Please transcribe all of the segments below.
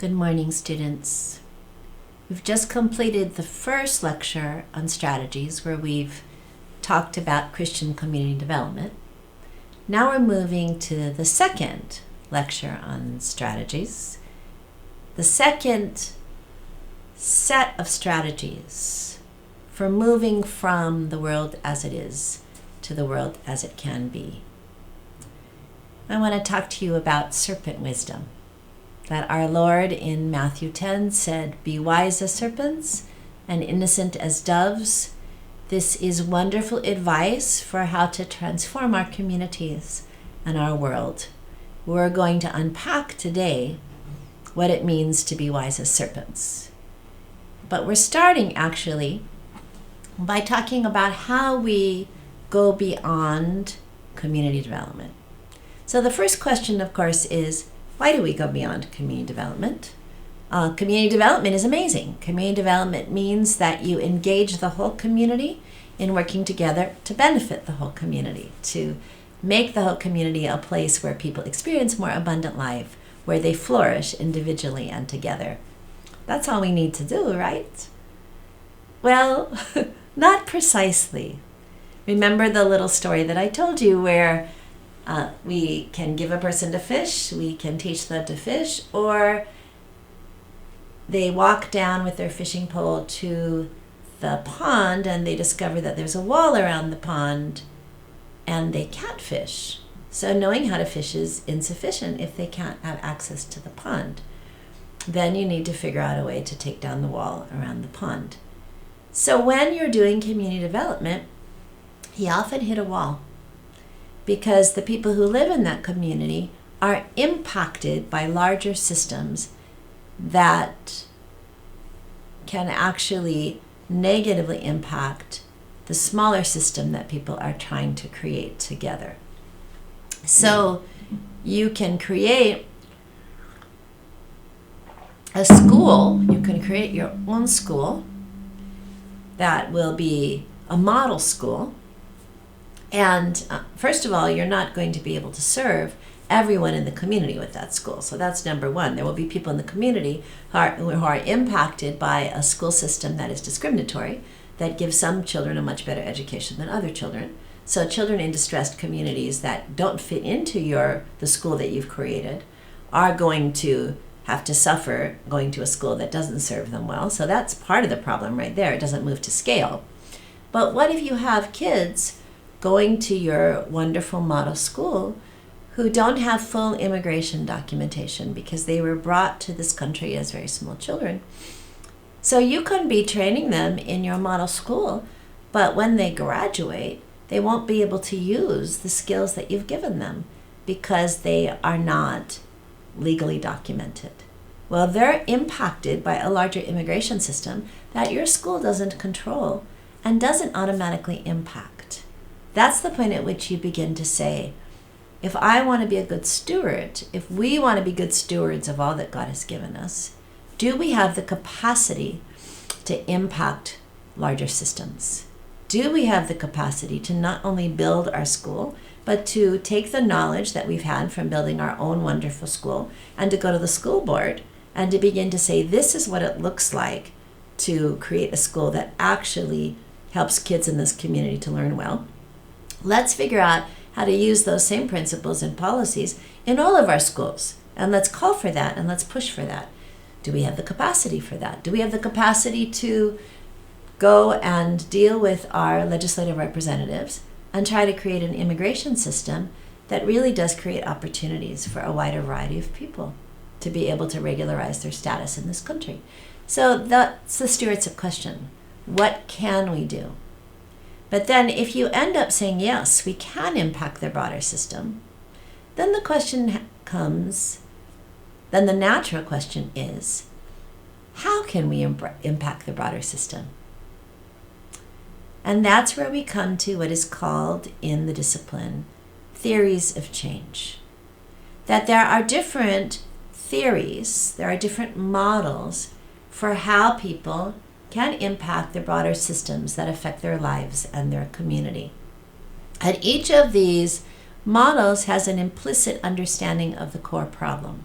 Good morning, students. We've just completed the first lecture on strategies where we've talked about Christian community development. Now we're moving to the second lecture on strategies. The second set of strategies for moving from the world as it is to the world as it can be. I want to talk to you about serpent wisdom. That our Lord in Matthew 10 said, "Be wise as serpents and innocent as doves." This is wonderful advice for how to transform our communities and our world. We're going to unpack today what it means to be wise as serpents. But we're starting actually by talking about how we go beyond community development. So the first question, of course, is, why do we go beyond community development? Community development is amazing. Community development means that you engage the whole community in working together to benefit the whole community, to make the whole community a place where people experience more abundant life, where they flourish individually and together. That's all we need to do, right? Well, not precisely. Remember the little story that I told you where we can give a person to fish, we can teach them to fish, or they walk down with their fishing pole to the pond and they discover that there's a wall around the pond and they can't fish. So knowing how to fish is insufficient if they can't have access to the pond. Then you need to figure out a way to take down the wall around the pond. So when you're doing community development, you often hit a wall, because the people who live in that community are impacted by larger systems that can actually negatively impact the smaller system that people are trying to create together. So you can create a school, you can create your own school that will be a model school. And first of all, you're not going to be able to serve everyone in the community with that school. So that's number one. There will be people in the community who are impacted by a school system that is discriminatory, that gives some children a much better education than other children. So children in distressed communities that don't fit into the school that you've created are going to have to suffer going to a school that doesn't serve them well. So that's part of the problem right there. It doesn't move to scale. But what if you have kids going to your wonderful model school who don't have full immigration documentation because they were brought to this country as very small children? So you can be training them in your model school, but when they graduate, they won't be able to use the skills that you've given them because they are not legally documented. Well, they're impacted by a larger immigration system that your school doesn't control and doesn't automatically impact. That's the point at which you begin to say, if I want to be a good steward, if we want to be good stewards of all that God has given us, do we have the capacity to impact larger systems? Do we have the capacity to not only build our school, but to take the knowledge that we've had from building our own wonderful school and to go to the school board and to begin to say, this is what it looks like to create a school that actually helps kids in this community to learn well. Let's figure out how to use those same principles and policies in all of our schools. And let's call for that and let's push for that. Do we have the capacity for that? Do we have the capacity to go and deal with our legislative representatives and try to create an immigration system that really does create opportunities for a wider variety of people to be able to regularize their status in this country? So that's the stewardship question. What can we do? But then if you end up saying, yes, we can impact the broader system, then the question comes, then the natural question is, how can we impact the broader system? And that's where we come to what is called in the discipline theories of change. That there are different theories, there are different models for how people can impact the broader systems that affect their lives and their community. And each of these models has an implicit understanding of the core problem.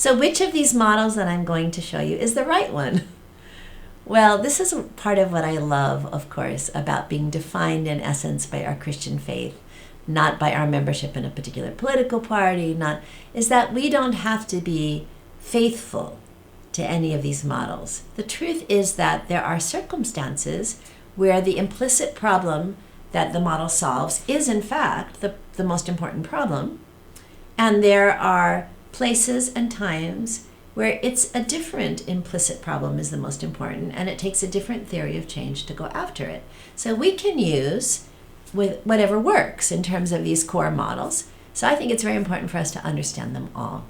So which of these models that I'm going to show you is the right one? Well, this is part of what I love, of course, about being defined in essence by our Christian faith, not by our membership in a particular political party, is that we don't have to be faithful to any of these models. The truth is that there are circumstances where the implicit problem that the model solves is in fact the most important problem. And there are places and times where it's a different implicit problem is the most important, and it takes a different theory of change to go after it. So we can use with whatever works in terms of these core models. So I think it's very important for us to understand them all.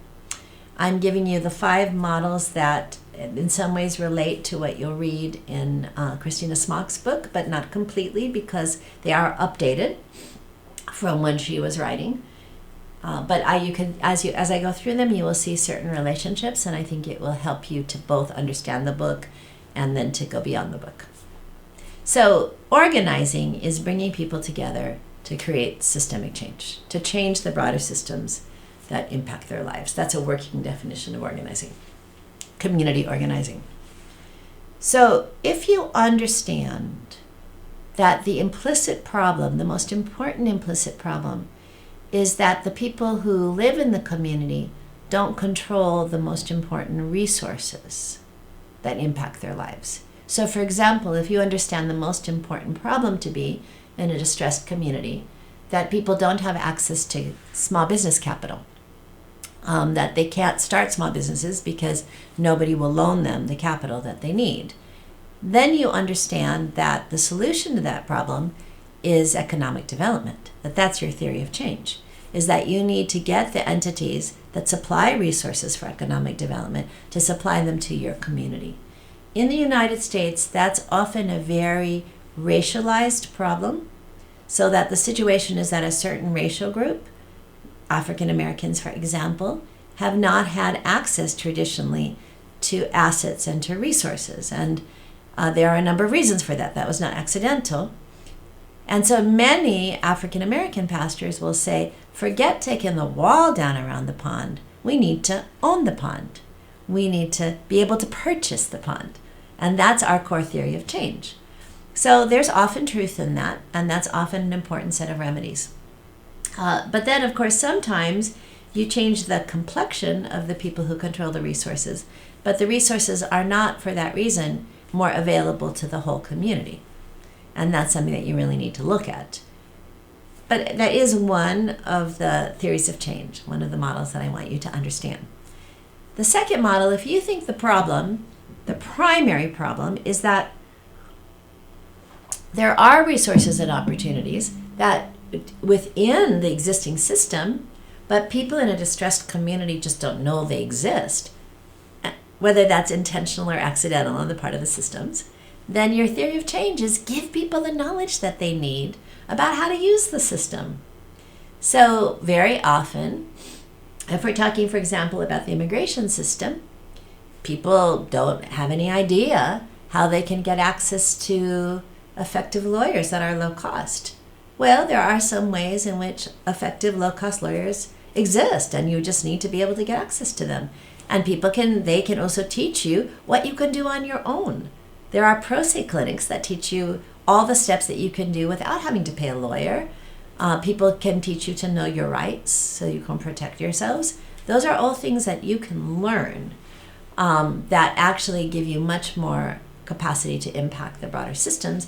I'm giving you the 5 models that in some ways relate to what you'll read in Christina Smock's book, but not completely because they are updated from when she was writing. But as I go through them, you will see certain relationships, and I think it will help you to both understand the book and then to go beyond the book. So organizing is bringing people together to create systemic change, to change the broader systems that impact their lives. That's a working definition of organizing, community organizing. So if you understand that the implicit problem, the most important implicit problem, is that the people who live in the community don't control the most important resources that impact their lives. So for example, if you understand the most important problem to be in a distressed community, that people don't have access to small business capital, that they can't start small businesses because nobody will loan them the capital that they need, then you understand that the solution to that problem is economic development, that's your theory of change, is that you need to get the entities that supply resources for economic development to supply them to your community. In the United States, that's often a very racialized problem, so that the situation is that a certain racial group, African Americans, for example, have not had access traditionally to assets and to resources. And there are a number of reasons for that. That was not accidental. And so many African American pastors will say, forget taking the wall down around the pond. We need to own the pond. We need to be able to purchase the pond. And that's our core theory of change. So there's often truth in that, and that's often an important set of remedies. But then, of course, sometimes you change the complexion of the people who control the resources, but the resources are not, for that reason, more available to the whole community. And that's something that you really need to look at. But that is one of the theories of change, one of the models that I want you to understand. The second model, if you think the problem, the primary problem, is that there are resources and opportunities that within the existing system, but people in a distressed community just don't know they exist, whether that's intentional or accidental on the part of the systems, then your theory of change is give people the knowledge that they need about how to use the system. So very often, if we're talking, for example, about the immigration system, people don't have any idea how they can get access to effective lawyers that are low cost. Well, there are some ways in which effective low-cost lawyers exist, and you just need to be able to get access to them. And they can also teach you what you can do on your own. There are pro se clinics that teach you all the steps that you can do without having to pay a lawyer. People can teach you to know your rights so you can protect yourselves. Those are all things that you can learn that actually give you much more capacity to impact the broader systems,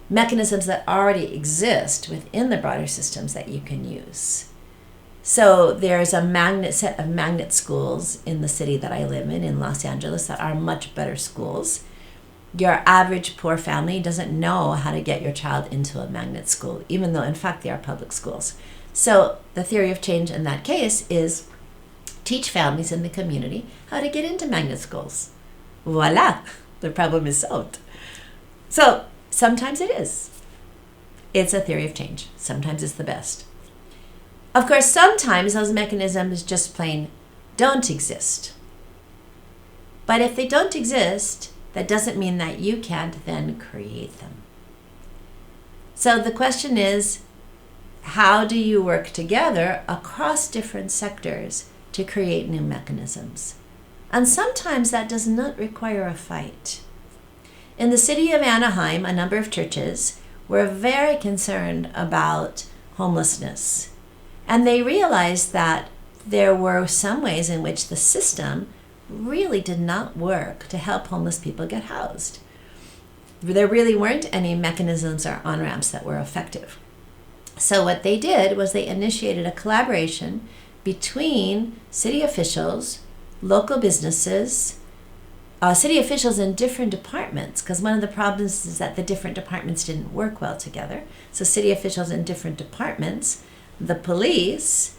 mechanisms that already exist within the broader systems that you can use. So there's a set of magnet schools in the city that I live in Los Angeles, that are much better schools. Your average poor family doesn't know how to get your child into a magnet school, even though in fact they are public schools. So the theory of change in that case is teach families in the community how to get into magnet schools. Voila, the problem is solved. So sometimes it is. It's a theory of change. Sometimes it's the best. Of course, sometimes those mechanisms just plain don't exist. But if they don't exist, that doesn't mean that you can't then create them. So the question is, how do you work together across different sectors to create new mechanisms? And sometimes that does not require a fight. In the city of Anaheim, a number of churches were very concerned about homelessness. And they realized that there were some ways in which the system really did not work to help homeless people get housed. There really weren't any mechanisms or on-ramps that were effective. So what they did was they initiated a collaboration between city officials, local businesses, city officials in different departments, because one of the problems is that the different departments didn't work well together. So city officials in different departments, the police,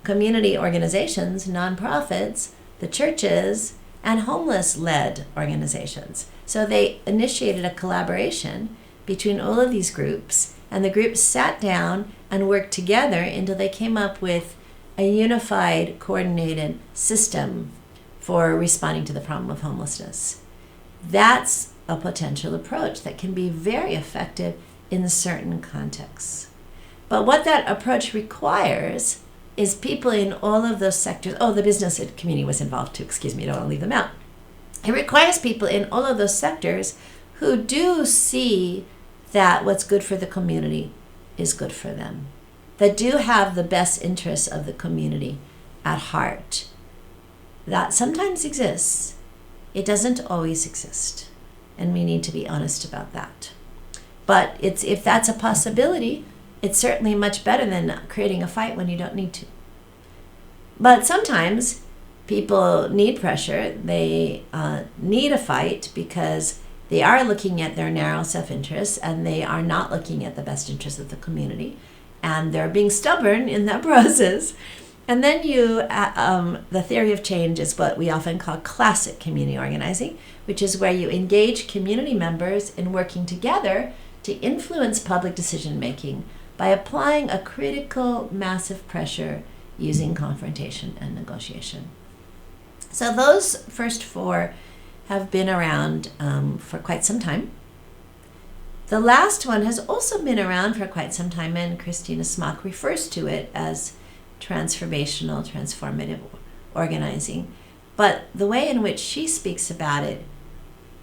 community organizations, nonprofits, the churches, and homeless-led organizations. So they initiated a collaboration between all of these groups, and the groups sat down and worked together until they came up with a unified, coordinated system for responding to the problem of homelessness. That's a potential approach that can be very effective in certain contexts. But what that approach requires is people in all of those sectors. Oh, the business community was involved too. Excuse me, I don't want to leave them out. It requires people in all of those sectors who do see that what's good for the community is good for them, that do have the best interests of the community at heart. That sometimes exists. It doesn't always exist, and we need to be honest about that. But if that's a possibility, it's certainly much better than creating a fight when you don't need to. But sometimes people need pressure. They need a fight because they are looking at their narrow self-interest and they are not looking at the best interest of the community. And they're being stubborn in that process. And then the theory of change is what we often call classic community organizing, which is where you engage community members in working together to influence public decision-making by applying a critical, massive pressure using confrontation and negotiation. So those first four have been around for quite some time. The last one has also been around for quite some time, and Christina Smock refers to it as transformative organizing. But the way in which she speaks about it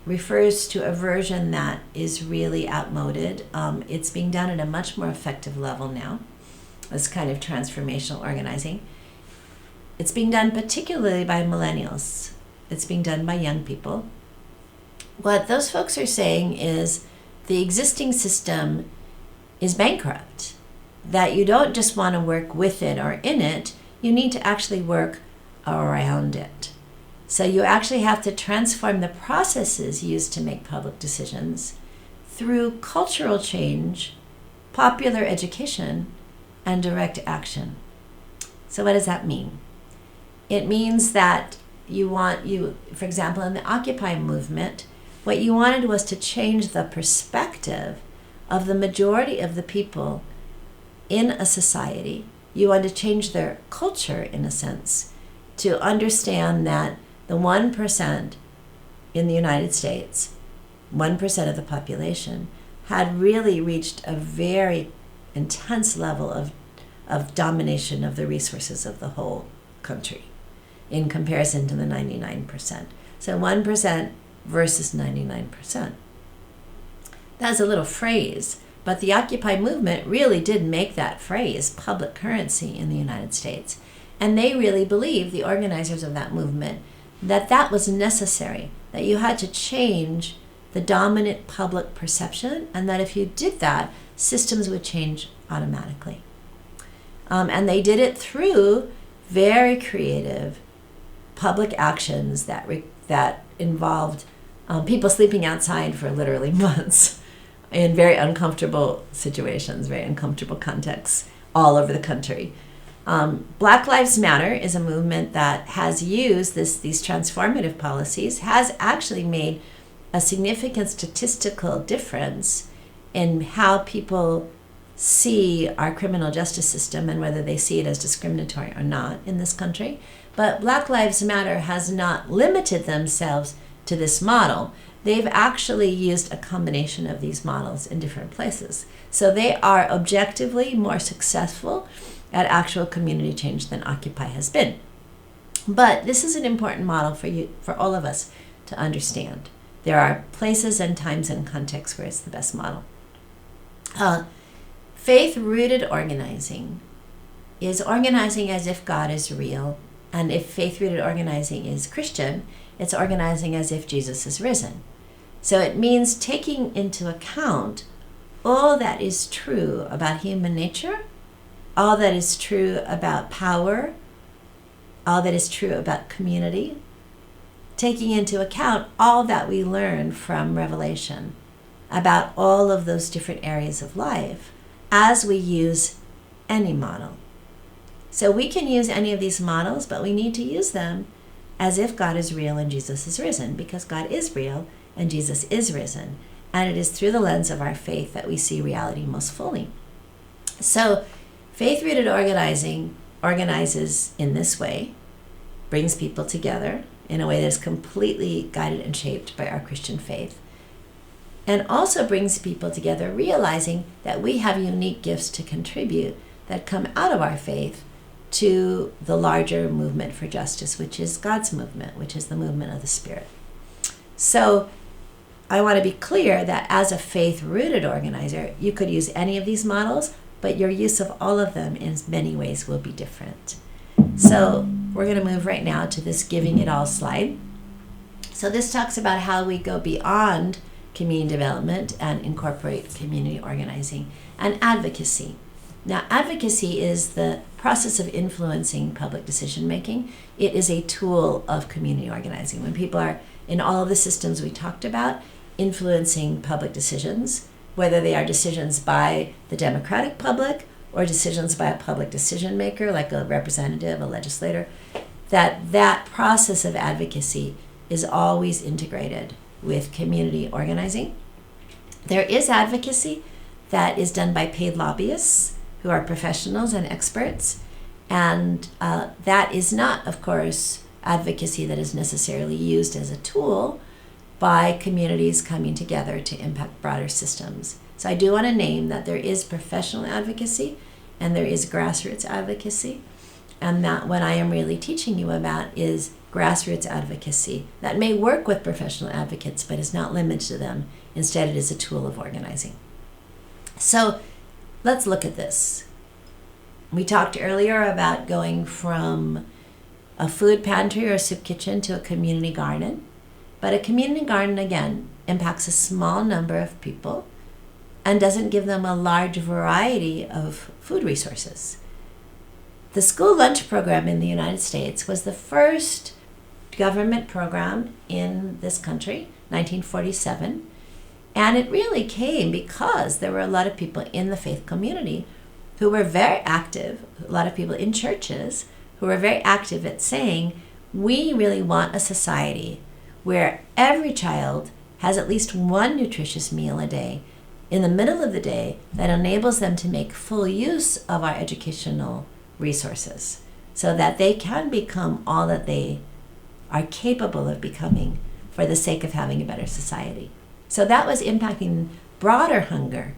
refers to a version that is really outmoded. It's being done at a much more effective level now, this kind of transformational organizing. It's being done particularly by millennials. It's being done by young people. What those folks are saying is the existing system is bankrupt, that you don't just want to work with it or in it, you need to actually work around it. So you actually have to transform the processes used to make public decisions through cultural change, popular education, and direct action. So what does that mean? It means that for example, in the Occupy movement, what you wanted was to change the perspective of the majority of the people in a society. You wanted to change their culture, in a sense, to understand that the 1% in the United States, 1% of the population, had really reached a very intense level of domination of the resources of the whole country in comparison to the 99%. So 1% versus 99%. That's a little phrase, but the Occupy movement really did make that phrase public currency in the United States. And they really believed, the organizers of that movement, that that was necessary, that you had to change the dominant public perception, and that if you did that, systems would change automatically. And they did it through very creative public actions that involved people sleeping outside for literally months in very uncomfortable situations, very uncomfortable contexts all over the country. Black Lives Matter is a movement that has used these transformative policies, has actually made a significant statistical difference in how people see our criminal justice system and whether they see it as discriminatory or not in this country. But Black Lives Matter has not limited themselves to this model. They've actually used a combination of these models in different places. So they are objectively more successful at actual community change than Occupy has been. But this is an important model for all of us to understand. There are places and times and contexts where it's the best model. Faith-rooted organizing is organizing as if God is real. And if faith-rooted organizing is Christian, it's organizing as if Jesus is risen. So it means taking into account all that is true about human nature, all that is true about power, all that is true about community, taking into account all that we learn from Revelation about all of those different areas of life as we use any model. So we can use any of these models, but we need to use them as if God is real and Jesus is risen, because God is real and Jesus is risen. And it is through the lens of our faith that we see reality most fully. So faith-rooted organizing organizes in this way, brings people together in a way that is completely guided and shaped by our Christian faith, and also brings people together realizing that we have unique gifts to contribute that come out of our faith to the larger movement for justice, which is God's movement, which is the movement of the Spirit. So I want to be clear that as a faith-rooted organizer, you could use any of these models, but your use of all of them in many ways will be different. So we're going to move right now to this giving it all slide. So this talks about how we go beyond community development and incorporate community organizing and advocacy. Now, advocacy is the process of influencing public decision making. It is a tool of community organizing. When people are in all of the systems we talked about, influencing public decisions, whether they are decisions by the democratic public or decisions by a public decision maker like a representative, a legislator, that process of advocacy is always integrated with community organizing. There is advocacy that is done by paid lobbyists who are professionals and experts, and that is not, of course, advocacy that is necessarily used as a tool by communities coming together to impact broader systems. So I do want to name that there is professional advocacy and there is grassroots advocacy, and that what I am really teaching you about is grassroots advocacy that may work with professional advocates but is not limited to them. Instead, it is a tool of organizing. So let's look at this. We talked earlier about going from a food pantry or a soup kitchen to a community garden. But a community garden, again, impacts a small number of people and doesn't give them a large variety of food resources. The school lunch program in the United States was the first government program in this country, 1947. And it really came because there were a lot of people in the faith community who were very active, a lot of people in churches who were very active at saying, we really want a society where every child has at least one nutritious meal a day in the middle of the day that enables them to make full use of our educational resources so that they can become all that they are capable of becoming for the sake of having a better society. So that was impacting broader hunger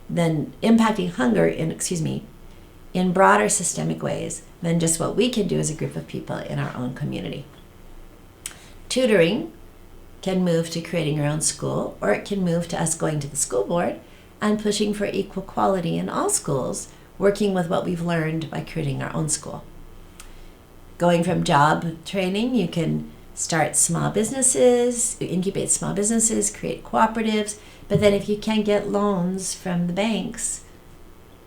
than impacting hunger in broader systemic ways than just what we can do as a group of people in our own community. Tutoring can move to creating your own school, or it can move to us going to the school board and pushing for equal quality in all schools, working with what we've learned by creating our own school. Going from job training, you can start small businesses, incubate small businesses, create cooperatives, but then if you can't get loans from the banks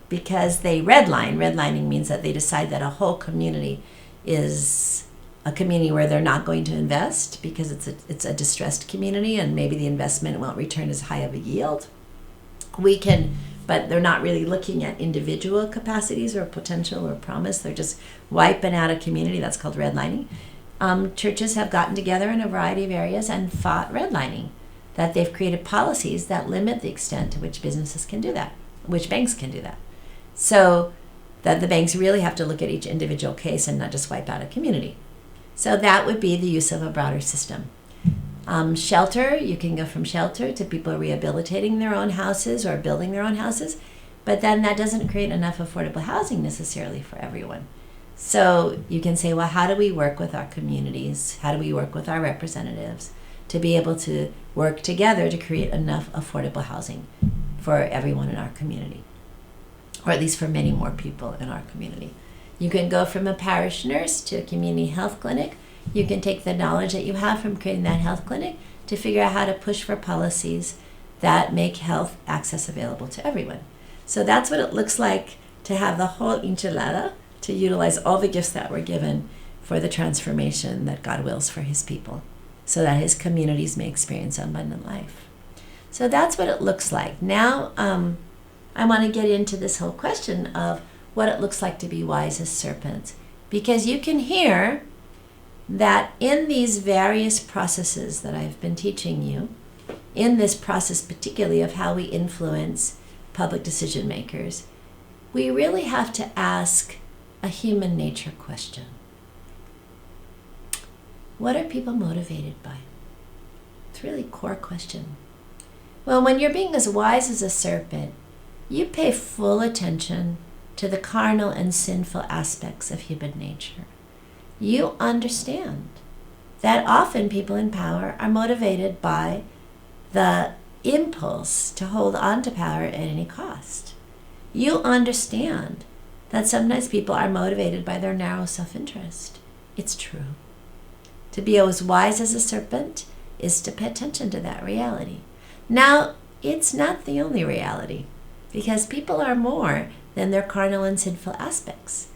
because they redlining means that they decide that a whole community is a community where they're not going to invest because it's a distressed community and maybe the investment won't return as high of a yield. But they're not really looking at individual capacities or potential or promise. They're just wiping out a community. That's called redlining. Churches have gotten together in a variety of areas and fought redlining, that they've created policies that limit the extent to which businesses can do that, which banks can do that. So that the banks really have to look at each individual case and not just wipe out a community. So that would be the use of a broader system. Shelter, you can go from shelter to people rehabilitating their own houses or building their own houses, but then that doesn't create enough affordable housing necessarily for everyone. So you can say, well, how do we work with our communities? How do we work with our representatives to be able to work together to create enough affordable housing for everyone in our community, or at least for many more people in our community? You can go from a parish nurse to a community health clinic. You can take the knowledge that you have from creating that health clinic to figure out how to push for policies that make health access available to everyone. So that's what it looks like to have the whole enchilada, to utilize all the gifts that were given for the transformation that God wills for his people, so that his communities may experience abundant life. So that's what it looks like. Now, I want to get into this whole question of what it looks like to be wise as serpents, because you can hear that in these various processes that I've been teaching you, in this process particularly of how we influence public decision makers, we really have to ask a human nature question. What are people motivated by? It's really a core question. Well, when you're being as wise as a serpent, you pay full attention to the carnal and sinful aspects of human nature. You understand that often people in power are motivated by the impulse to hold on to power at any cost. You understand that sometimes people are motivated by their narrow self-interest. It's true. To be as wise as a serpent is to pay attention to that reality. Now, it's not the only reality, because people are more than their carnal and sinful aspects.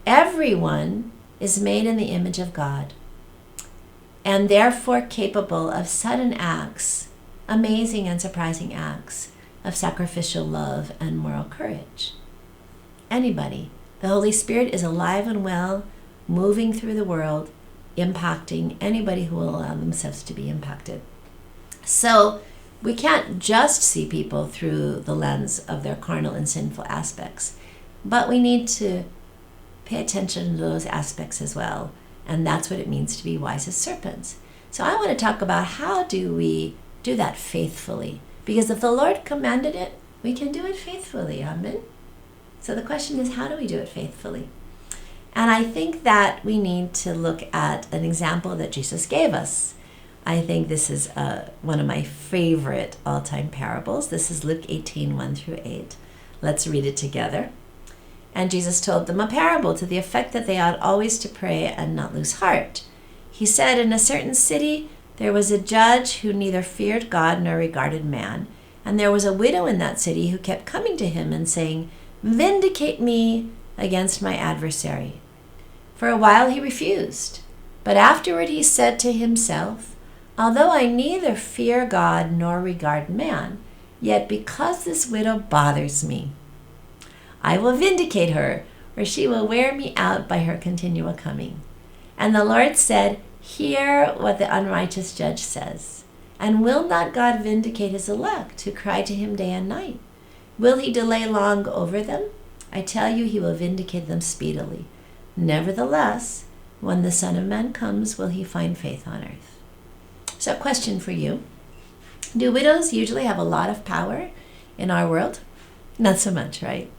Everyone is made in the image of God, and therefore capable of sudden acts, amazing and surprising acts of sacrificial love and moral courage. Anybody. The Holy Spirit is alive and well, moving through the world, impacting anybody who will allow themselves to be impacted. So we can't just see people through the lens of their carnal and sinful aspects, but we need to pay attention to those aspects as well. And that's what it means to be wise as serpents. So I want to talk about how do we do that faithfully. Because if the Lord commanded it, we can do it faithfully. Amen? So the question is, how do we do it faithfully? And I think that we need to look at an example that Jesus gave us. I think this is one of my favorite all-time parables. This is Luke 18, 1-8. Let's read it together. And Jesus told them a parable to the effect that they ought always to pray and not lose heart. He said, in a certain city there was a judge who neither feared God nor regarded man. And there was a widow in that city who kept coming to him and saying, "Vindicate me against my adversary." For a while he refused, but afterward he said to himself, "Although I neither fear God nor regard man, yet because this widow bothers me, I will vindicate her, or she will wear me out by her continual coming." And the Lord said, "Hear what the unrighteous judge says. And will not God vindicate his elect, who cry to him day and night? Will he delay long over them? I tell you, he will vindicate them speedily. Nevertheless, when the Son of Man comes, will he find faith on earth?" So, question for you. Do widows usually have a lot of power in our world? Not so much, right?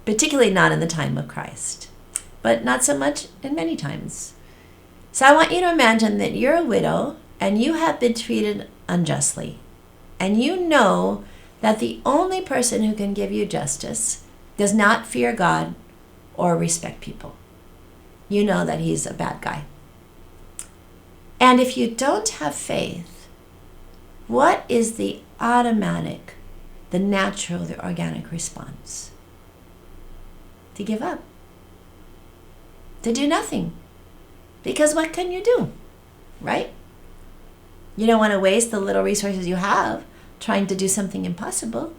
Particularly not in the time of Christ, but not so much in many times. So I want you to imagine that you're a widow and you have been treated unjustly. And you know that the only person who can give you justice does not fear God or respect people. You know that he's a bad guy. And if you don't have faith, what is the automatic, the natural, the organic response? To give up. To do nothing. Because what can you do? Right? You don't want to waste the little resources you have trying to do something impossible,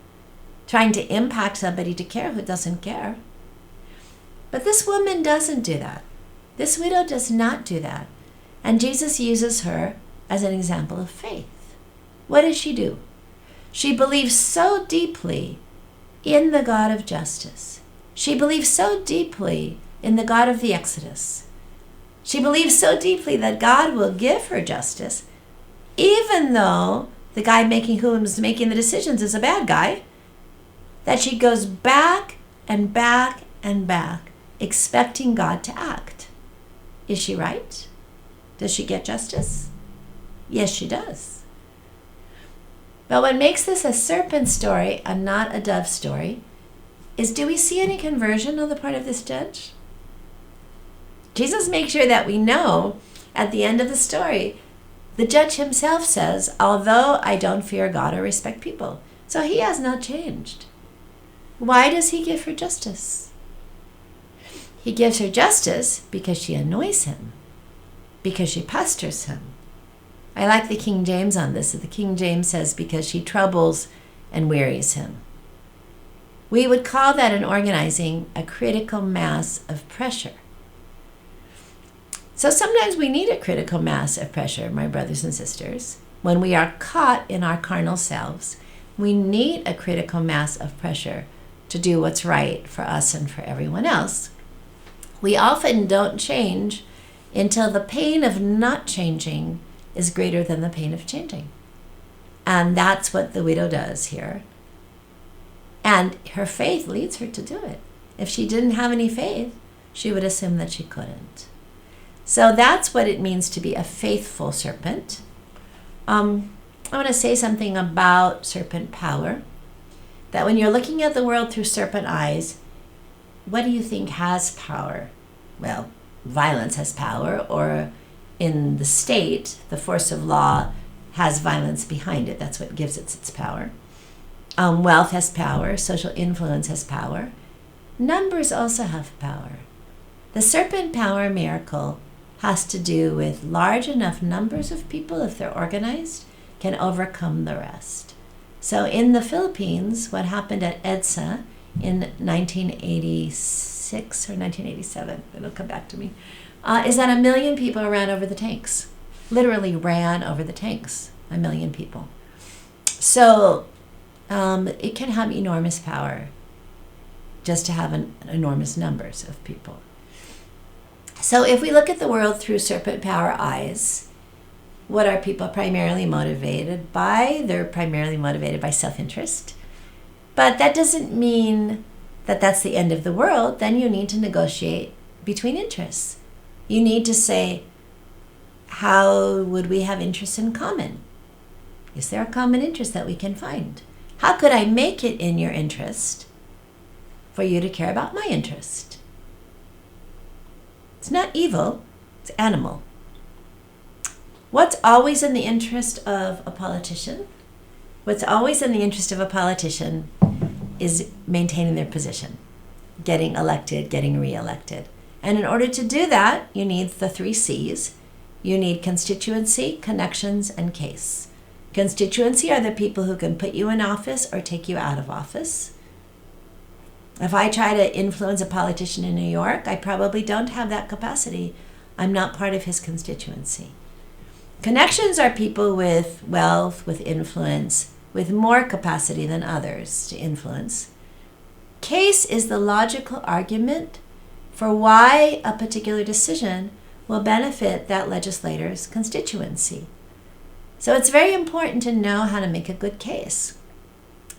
trying to impact somebody to care who doesn't care. But this woman doesn't do that. This widow does not do that. And Jesus uses her as an example of faith. What does she do? She believes so deeply in the God of justice. She believes so deeply in the God of the Exodus. She believes so deeply that God will give her justice, even though the guy who's making the decisions is a bad guy, that she goes back and back and back expecting God to act. Is she right? Does she get justice? Yes, she does. But what makes this a serpent story and not a dove story is, do we see any conversion on the part of this judge? Jesus makes sure that we know at the end of the story, the judge himself says, although I don't fear God or respect people. So he has not changed. Why does he give her justice? He gives her justice because she annoys him, because she pesters him. I like the King James on this. The King James says, because she troubles and wearies him. We would call that in organizing a critical mass of pressure. So sometimes we need a critical mass of pressure, my brothers and sisters. When we are caught in our carnal selves, we need a critical mass of pressure to do what's right for us and for everyone else. We often don't change until the pain of not changing is greater than the pain of changing. And that's what the widow does here. And her faith leads her to do it. If she didn't have any faith, she would assume that she couldn't. So that's what it means to be a faithful serpent. I want to say something about serpent power. That when you're looking at the world through serpent eyes, what do you think has power? Well, violence has power, or in the state, the force of law has violence behind it. That's what gives it its power. Wealth has power. Social influence has power. Numbers also have power. The serpent power miracle has to do with large enough numbers of people, if they're organized, can overcome the rest. So in the Philippines, what happened at EDSA in 1986 or 1987, it'll come back to me, is that 1 million people ran over the tanks. Literally ran over the tanks, 1 million people. So it can have enormous power just to have enormous numbers of people. So if we look at the world through serpent power eyes, what are people primarily motivated by? They're primarily motivated by self-interest. But that doesn't mean that that's the end of the world. Then you need to negotiate between interests. You need to say, how would we have interests in common? Is there a common interest that we can find? How could I make it in your interest for you to care about my interest? It's not evil, it's animal. What's always in the interest of a politician? What's always in the interest of a politician is maintaining their position, getting elected, getting reelected. And in order to do that, you need the 3 C's. You need constituency, connections, and case. Constituency are the people who can put you in office or take you out of office. If I try to influence a politician in New York, I probably don't have that capacity. I'm not part of his constituency. Connections are people with wealth, with influence, with more capacity than others to influence. Case is the logical argument for why a particular decision will benefit that legislator's constituency. So it's very important to know how to make a good case.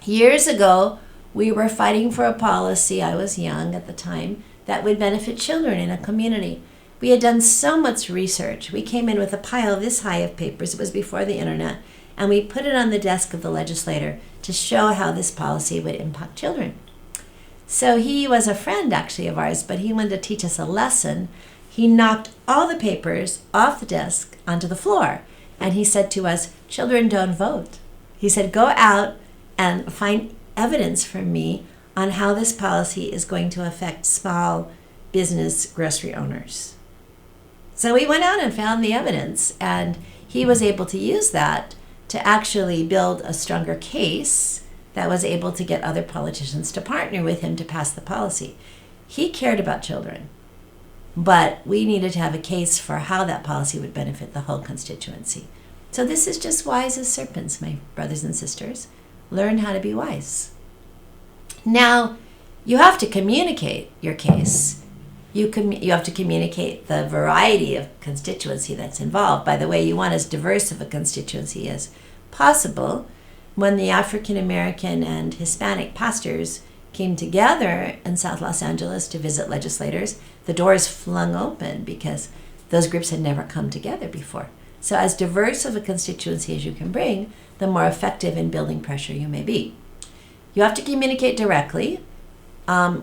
Years ago, we were fighting for a policy, I was young at the time, that would benefit children in a community. We had done so much research. We came in with a pile this high of papers. It was before the internet. And we put it on the desk of the legislator to show how this policy would impact children. So he was a friend, actually, of ours, but he wanted to teach us a lesson. He knocked all the papers off the desk onto the floor. And he said to us, children don't vote. He said, go out and find evidence from me on how this policy is going to affect small business grocery owners. So we went out and found the evidence, and he was able to use that to actually build a stronger case that was able to get other politicians to partner with him to pass the policy. He cared about children, but we needed to have a case for how that policy would benefit the whole constituency. So this is just wise as serpents, my brothers and sisters. Learn how to be wise. Now, you have to communicate your case. You have to communicate the variety of constituency that's involved. By the way, you want as diverse of a constituency as possible. When the African American and Hispanic pastors came together in South Los Angeles to visit legislators, the doors flung open because those groups had never come together before. So as diverse of a constituency as you can bring, the more effective in building pressure you may be. You have to communicate directly,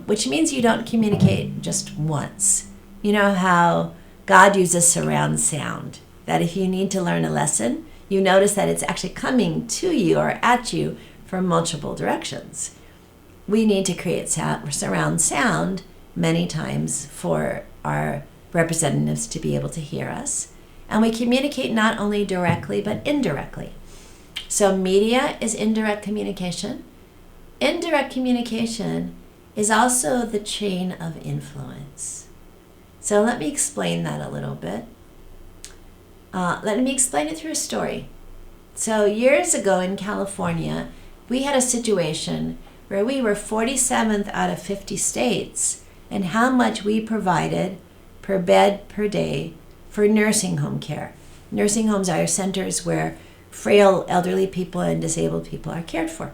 which means you don't communicate just once. You know how God uses surround sound, that if you need to learn a lesson, you notice that it's actually coming to you or at you from multiple directions. We need to create surround sound many times for our representatives to be able to hear us. And we communicate not only directly, but indirectly. So media is indirect communication. Indirect communication is also the chain of influence. So let me explain that a little bit. Let me explain it through a story. So years ago in California, we had a situation where we were 47th out of 50 states in how much we provided per bed per day for nursing home care. Nursing homes are centers where frail elderly people and disabled people are cared for.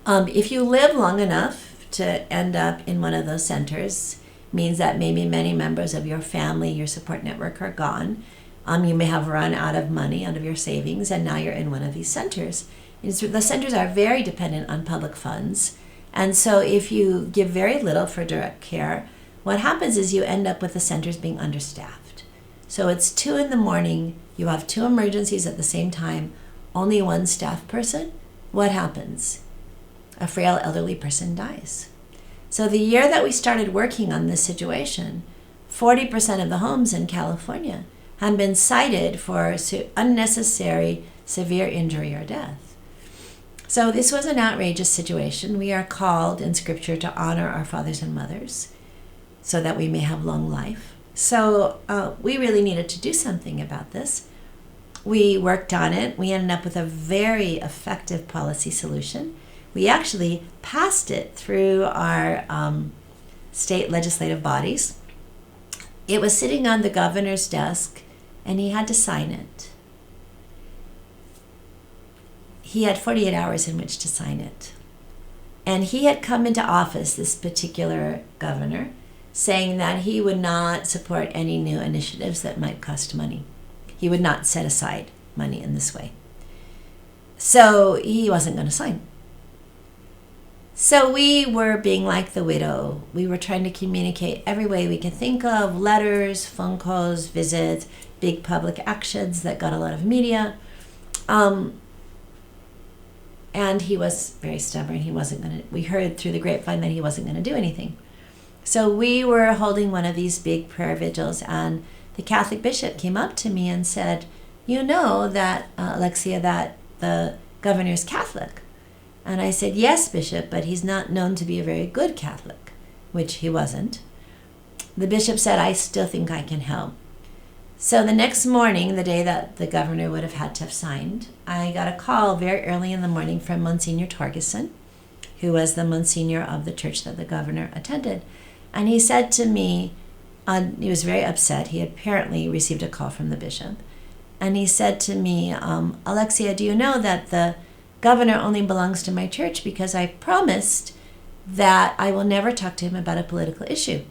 If you live long enough to end up in one of those centers, means that maybe many members of your family, your support network are gone. You may have run out of money, out of your savings, and now you're in one of these centers. The centers are very dependent on public funds. And so if you give very little for direct care, what happens is you end up with the centers being understaffed. So it's 2 a.m, you have 2 emergencies at the same time, only 1 staff person. What happens? A frail elderly person dies. So the year that we started working on this situation, 40% of the homes in California had been cited for unnecessary severe injury or death. So this was an outrageous situation. We are called in Scripture to honor our fathers and mothers so that we may have long life. So we really needed to do something about this. We worked on it. We ended up with a very effective policy solution. We actually passed it through our state legislative bodies. It was sitting on the governor's desk, and he had to sign it. He had 48 hours in which to sign it. And he had come into office, this particular governor, saying that he would not support any new initiatives that might cost money. He would not set aside money in this way. So he wasn't going to sign. So we were being like the widow. We were trying to communicate every way we could think of, letters, phone calls, visits, big public actions that got a lot of media. And he was very stubborn. We heard through the grapevine that he wasn't going to do anything. So we were holding one of these big prayer vigils, and the Catholic bishop came up to me and said, "You know that, Alexia, that the governor is Catholic." And I said, "Yes, Bishop, but he's not known to be a very good Catholic," which he wasn't. The bishop said, "I still think I can help." So the next morning, the day that the governor would have had to have signed, I got a call very early in the morning from Monsignor Torgerson, who was the Monsignor of the church that the governor attended. And he said to me, he was very upset. He had apparently received a call from the bishop. And he said to me, "Alexia, do you know that the governor only belongs to my church because I promised that I will never talk to him about a political issue?"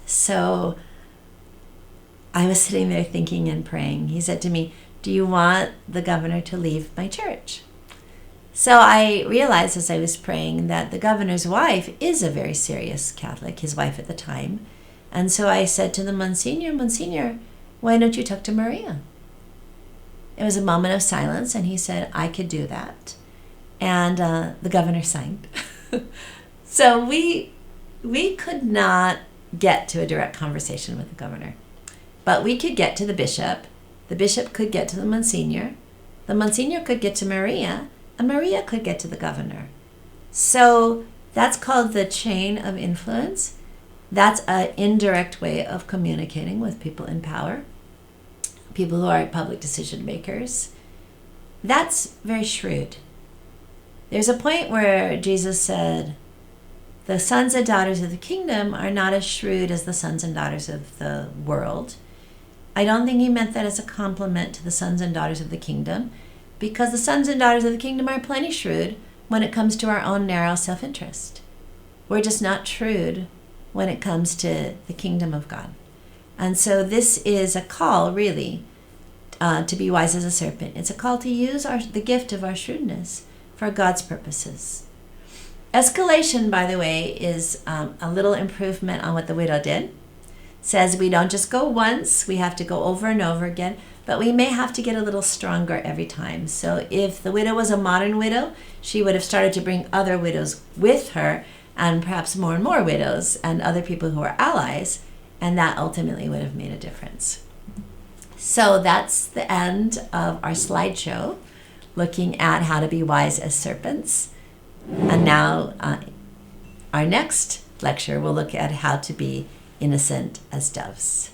So I was sitting there thinking and praying. He said to me, "Do you want the governor to leave my church?" So I realized as I was praying that the governor's wife is a very serious Catholic, his wife at the time. And so I said to the Monsignor, "Why don't you talk to Maria?" It was a moment of silence, and he said, "I could do that." And the governor signed. So we could not get to a direct conversation with the governor, but we could get to the bishop could get to the Monsignor could get to Maria, and Maria could get to the governor. So that's called the chain of influence. That's an indirect way of communicating with people in power, people who are public decision makers. That's very shrewd. There's a point where Jesus said, "The sons and daughters of the kingdom are not as shrewd as the sons and daughters of the world." I don't think he meant that as a compliment to the sons and daughters of the kingdom, because the sons and daughters of the kingdom are plenty shrewd, when it comes to our own narrow self-interest. We're just not shrewd when it comes to the kingdom of God. And so this is a call, really, to be wise as a serpent. It's a call to use the gift of our shrewdness for God's purposes. Escalation, by the way, is a little improvement on what the widow did. Says we don't just go once, we have to go over and over again, but we may have to get a little stronger every time. So if the widow was a modern widow, she would have started to bring other widows with her, and perhaps more and more widows and other people who are allies, and that ultimately would have made a difference. So that's the end of our slideshow, looking at how to be wise as serpents. And now our next lecture will look at how to be innocent as doves.